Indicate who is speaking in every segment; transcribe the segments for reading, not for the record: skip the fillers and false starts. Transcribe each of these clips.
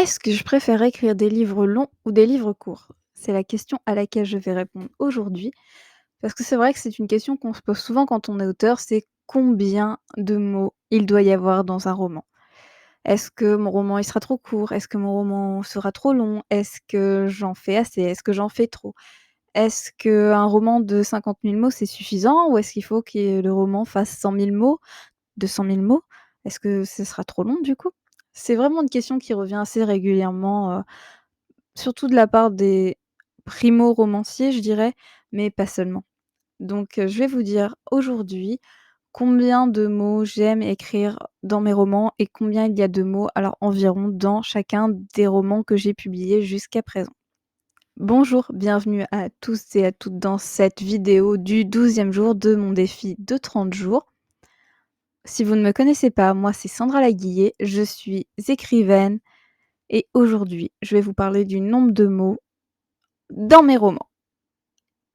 Speaker 1: Est-ce que je préfère écrire des livres longs ou des livres courts? C'est la question à laquelle je vais répondre aujourd'hui, parce que c'est vrai que c'est une question qu'on se pose souvent quand on est auteur, c'est combien de mots il doit y avoir dans un roman? Est-ce que mon roman il sera trop court? Est-ce que mon roman sera trop long? Est-ce que j'en fais assez? Est-ce que j'en fais trop? Est-ce qu'un roman de 50 000 mots c'est suffisant ou est-ce qu'il faut que le roman fasse 100 000 mots, 200 000 mots? Est-ce que ce sera trop long du coup? C'est vraiment une question qui revient assez régulièrement, surtout de la part des primo-romanciers, je dirais, mais pas seulement. Donc, je vais vous dire aujourd'hui combien de mots j'aime écrire dans mes romans et combien il y a de mots, alors environ, dans chacun des romans que j'ai publiés jusqu'à présent. Bonjour, bienvenue à tous et à toutes dans cette vidéo du 12e jour de mon défi de 30 jours. Si vous ne me connaissez pas, moi c'est Sandra Laguillet, je suis écrivaine et aujourd'hui je vais vous parler du nombre de mots dans mes romans.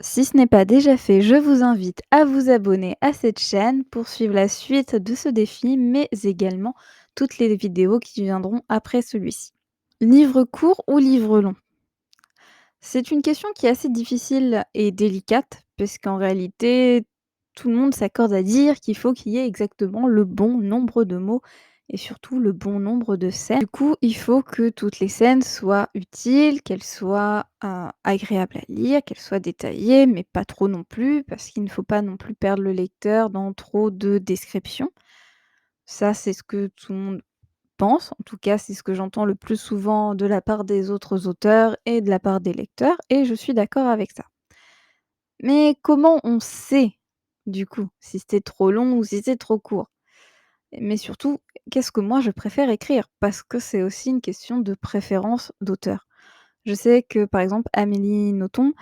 Speaker 1: Si ce n'est pas déjà fait, je vous invite à vous abonner à cette chaîne pour suivre la suite de ce défi, mais également toutes les vidéos qui viendront après celui-ci. Livre court ou livre long? C'est une question qui est assez difficile et délicate, parce qu'en réalité, tout le monde s'accorde à dire qu'il faut qu'il y ait exactement le bon nombre de mots et surtout le bon nombre de scènes. Du coup, il faut que toutes les scènes soient utiles, qu'elles soient agréables à lire, qu'elles soient détaillées, mais pas trop non plus, parce qu'il ne faut pas non plus perdre le lecteur dans trop de descriptions. Ça, c'est ce que tout le monde pense, en tout cas, c'est ce que j'entends le plus souvent de la part des autres auteurs et de la part des lecteurs et je suis d'accord avec ça. Mais comment on sait, du coup, si c'est trop long ou si c'est trop court? Mais surtout, qu'est-ce que moi je préfère écrire? Parce que c'est aussi une question de préférence d'auteur. Je sais que, par exemple, Amélie Nothomb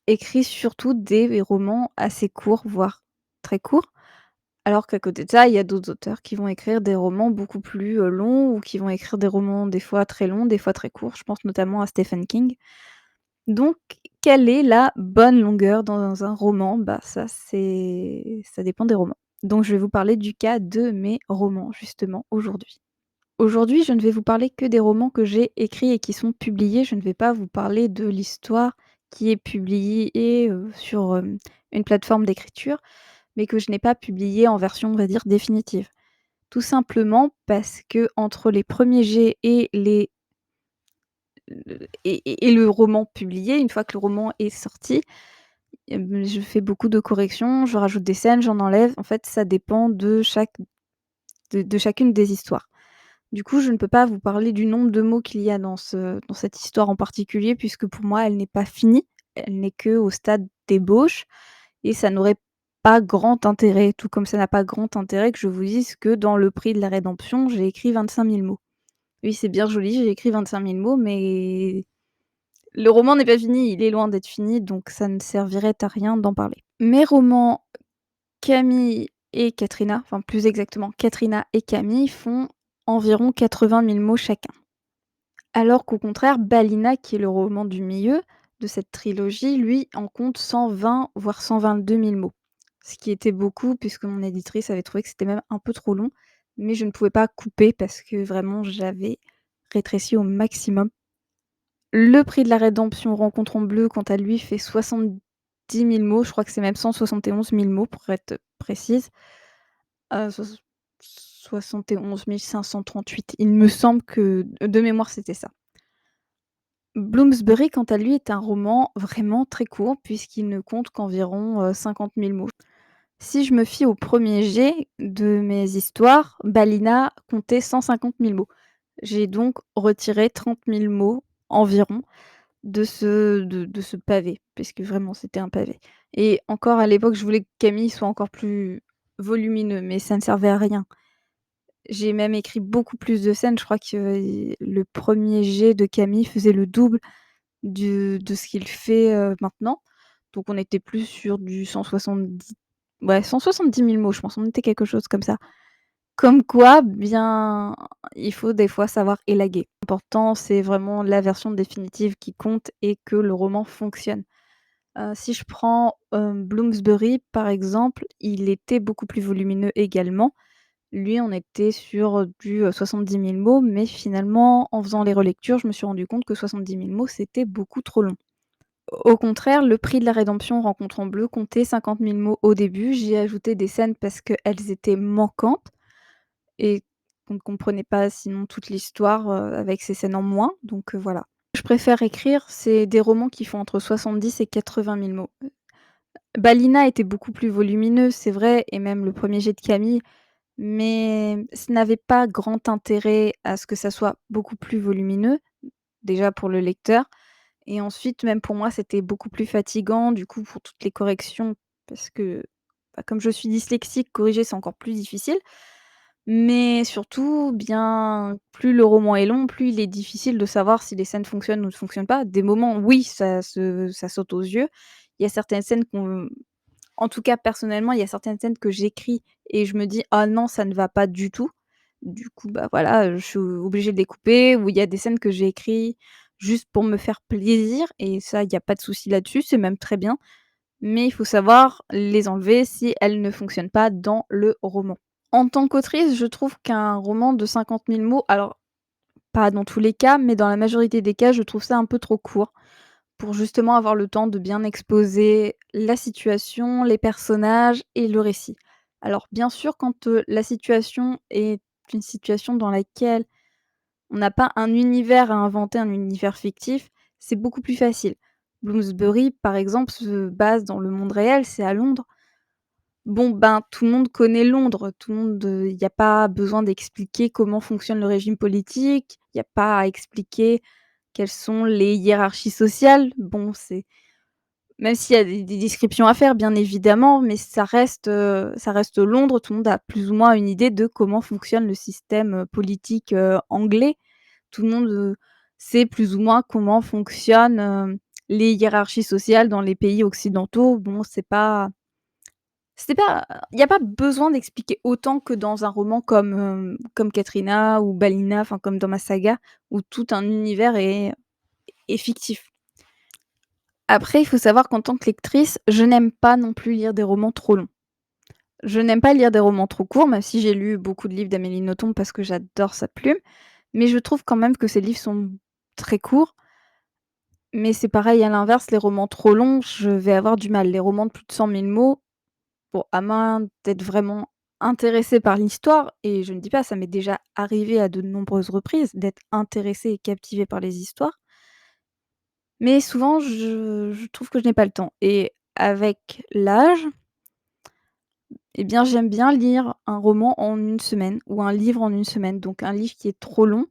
Speaker 1: écrit surtout des romans assez courts, voire très courts. Alors qu'à côté de ça, il y a d'autres auteurs qui vont écrire des romans beaucoup plus, longs ou qui vont écrire des romans des fois très longs, des fois très courts. Je pense notamment à Stephen King. Donc quelle est la bonne longueur dans un roman? Bah, ça dépend des romans. Donc je vais vous parler du cas de mes romans justement aujourd'hui. Aujourd'hui, je ne vais vous parler que des romans que j'ai écrits et qui sont publiés. Je ne vais pas vous parler de l'histoire qui est publiée, sur, une plateforme d'écriture mais que je n'ai pas publié en version, on va dire, définitive. Tout simplement parce que entre les premiers jets et le roman publié, une fois que le roman est sorti, je fais beaucoup de corrections, je rajoute des scènes, j'en enlève. En fait, ça dépend de chacune des histoires. Du coup, je ne peux pas vous parler du nombre de mots qu'il y a dans cette histoire en particulier puisque pour moi, elle n'est pas finie. Elle n'est qu'au stade d'ébauche et ça n'aurait pas grand intérêt, tout comme ça n'a pas grand intérêt que je vous dise que dans Le Prix de la Rédemption, j'ai écrit 25 000 mots. Oui, c'est bien joli, j'ai écrit 25 000 mots, mais le roman n'est pas fini, il est loin d'être fini, donc ça ne servirait à rien d'en parler. Mes romans Camille et Katrina, enfin plus exactement Katrina et Camille font environ 80 000 mots chacun. Alors qu'au contraire, Balina, qui est le roman du milieu de cette trilogie, lui en compte 120 voire 122 000 mots. Ce qui était beaucoup puisque mon éditrice avait trouvé que c'était même un peu trop long, mais je ne pouvais pas couper parce que vraiment j'avais rétréci au maximum. Le Prix de la Rédemption, Rencontre en bleu, quant à lui, fait 70 000 mots, je crois que c'est même 171 000 mots pour être précise. Soix 71 538, il me semble que de mémoire c'était ça. Bloomsbury, quant à lui, est un roman vraiment très court puisqu'il ne compte qu'environ, 50 000 mots. Si je me fie au premier jet de mes histoires, Balina comptait 150 000 mots. J'ai donc retiré 30 000 mots environ de ce pavé, puisque vraiment c'était un pavé et encore à l'époque, je voulais que Camille soit encore plus volumineux, mais ça ne servait à rien. J'ai même écrit beaucoup plus de scènes, je crois que le premier jet de Camille faisait le double de ce qu'il fait, maintenant. Donc on était plus sur du 170, ouais, 170 000 mots, je pense, on était quelque chose comme ça. Comme quoi, bien, il faut des fois savoir élaguer. L'important, c'est vraiment la version définitive qui compte et que le roman fonctionne. Si je prends, Bloomsbury, par exemple, il était beaucoup plus volumineux également, Lui, on était sur, du, 70 000 mots, mais finalement, en faisant les relectures, je me suis rendu compte que 70 000 mots, c'était beaucoup trop long. Au contraire, Le Prix de la Rédemption, Rencontre en bleu, comptait 50 000 mots au début. J'y ai ajouté des scènes parce qu'elles étaient manquantes et qu'on ne comprenait pas sinon toute l'histoire, avec ces scènes en moins, donc voilà. Je préfère écrire, c'est des romans qui font entre 70 et 80 000 mots. Balina était beaucoup plus volumineux, c'est vrai, et même Le Premier jet de Camille, mais ça n'avait pas grand intérêt à ce que ça soit beaucoup plus volumineux, déjà pour le lecteur et ensuite même pour moi c'était beaucoup plus fatigant du coup pour toutes les corrections parce que, bah, comme je suis dyslexique, corriger c'est encore plus difficile, mais surtout, bien, plus le roman est long, plus il est difficile de savoir si les scènes fonctionnent ou ne fonctionnent pas. Des moments, oui, ça saute aux yeux. Il y a certaines scènes qu'on en tout cas, personnellement, il y a certaines scènes que j'écris et je me dis: «Ah non, ça ne va pas du tout». Du coup, bah, voilà, je suis obligée de les couper ou il y a des scènes que j'ai écrit juste pour me faire plaisir et ça, il y a pas de souci là-dessus, c'est même très bien. Mais il faut savoir les enlever si elles ne fonctionnent pas dans le roman. En tant qu'autrice, je trouve qu'un roman de 50 000 mots, alors pas dans tous les cas, mais dans la majorité des cas, je trouve ça un peu trop court pour justement avoir le temps de bien exposer la situation, les personnages et le récit. Alors bien sûr, quand, la situation est une situation dans laquelle on n'a pas un univers à inventer, un univers fictif, c'est beaucoup plus facile. Bloomsbury, par exemple, se base dans le monde réel, c'est à Londres. Bon, ben, tout le monde connaît Londres, tout le monde, il y a pas besoin d'expliquer comment fonctionne le régime politique, il y a pas à expliquer quelles sont les hiérarchies sociales. Bon, c'est même s'il y a des descriptions à faire, bien évidemment, mais ça reste Londres, tout le monde a plus ou moins une idée de comment fonctionne le système, politique, anglais. Tout le monde, sait plus ou moins comment fonctionnent, les hiérarchies sociales dans les pays occidentaux. Bon, c'est pas il y a pas besoin d'expliquer autant que dans un roman comme, comme Katrina ou Balina, enfin comme dans ma saga, où tout un univers est fictif. Après, il faut savoir qu'en tant que lectrice, je n'aime pas non plus lire des romans trop longs. Je n'aime pas lire des romans trop courts, même si j'ai lu beaucoup de livres d'Amélie Nothomb parce que j'adore sa plume, mais je trouve quand même que ses livres sont très courts. Mais c'est pareil à l'inverse, les romans trop longs, je vais avoir du mal. Les romans de plus de 100 000 mots, bon, à moins d'être vraiment intéressée par l'histoire et je ne dis pas, ça m'est déjà arrivé à de nombreuses reprises d'être intéressée et captivée par les histoires, mais souvent je trouve que je n'ai pas le temps et avec l'âge, eh bien, j'aime bien lire un roman en une semaine ou un livre en une semaine. Donc un livre qui est trop long,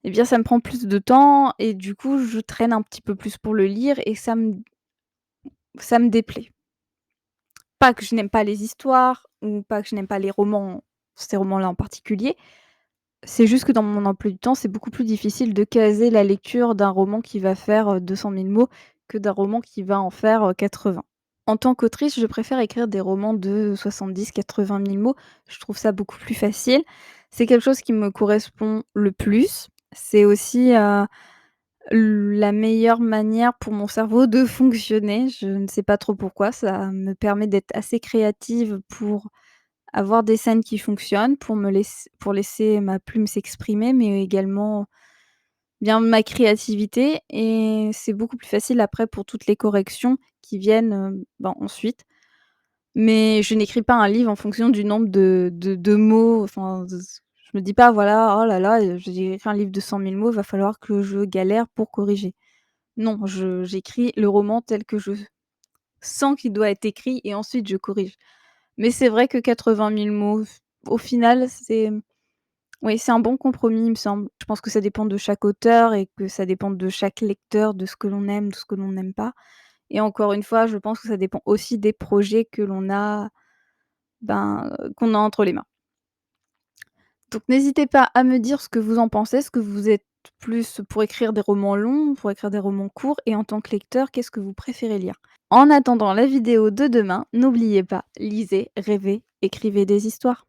Speaker 1: eh bien, ça me prend plus de temps et du coup, je traîne un petit peu plus pour le lire et ça me déplaît. Pas que je n'aime pas les histoires ou pas que je n'aime pas les romans, ces romans-là en particulier. C'est juste que dans mon emploi du temps, c'est beaucoup plus difficile de caser la lecture d'un roman qui va faire, 200 000 mots que d'un roman qui va en faire, 80. En tant qu'autrice, je préfère écrire des romans de 70 000-80 000 mots. Je trouve ça beaucoup plus facile. C'est quelque chose qui me correspond le plus. C'est aussi, la meilleure manière pour mon cerveau de fonctionner. Je ne sais pas trop pourquoi, ça me permet d'être assez créative pour avoir des scènes qui fonctionnent, pour laisser ma plume s'exprimer, mais également, bien, ma créativité et c'est beaucoup plus facile après pour toutes les corrections qui viennent, ben, ensuite. Mais je n'écris pas un livre en fonction du nombre de mots, enfin, je me dis pas: «Voilà, oh là là, j'ai écrit un livre de 100 000 mots, il va falloir que je galère pour corriger». Non, j'écris le roman tel que je sens qu'il doit être écrit et ensuite je corrige. Mais c'est vrai que 80 000 mots, au final, oui, c'est un bon compromis, il me semble. Je pense que ça dépend de chaque auteur et que ça dépend de chaque lecteur, de ce que l'on aime, de ce que l'on n'aime pas et encore une fois, je pense que ça dépend aussi des projets que l'on a, ben, qu'on a entre les mains. Donc n'hésitez pas à me dire ce que vous en pensez. Est-ce que vous êtes plus pour écrire des romans longs, pour écrire des romans courts? Et en tant que lecteur, qu'est-ce que vous préférez lire? En attendant la vidéo de demain, n'oubliez pas, lisez, rêvez, écrivez des histoires.